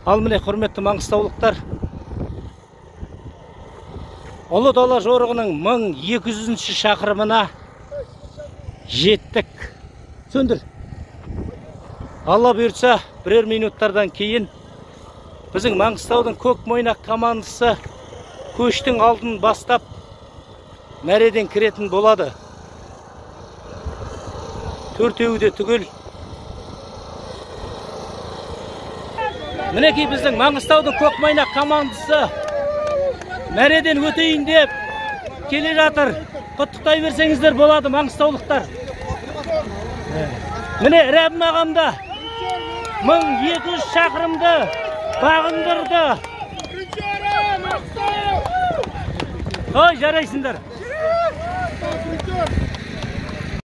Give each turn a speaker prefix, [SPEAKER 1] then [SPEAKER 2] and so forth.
[SPEAKER 1] Ал міне құрметті маңғыстаулықтар, Ұлы Дала жорығының 1200-ші шақырымына жеттік. Сөндір. Алла бұйыртса, бірер минуттардан кейін біздің Маңғыстаудың Көкмойнақ командасы көштің алдын бастап мәреден кіретін болады. Төртеуі де түгел. Мінекей біздің Маңғыстаудың Көкмойнақ командасы мәреден өтейін деп келе жатыр. Құттықтай берсеңіздер болады, маңғыстаулықтар. Міне Рәбім ағамда 1200 шақырымды бағындырды. Ой, жарайсыңдар.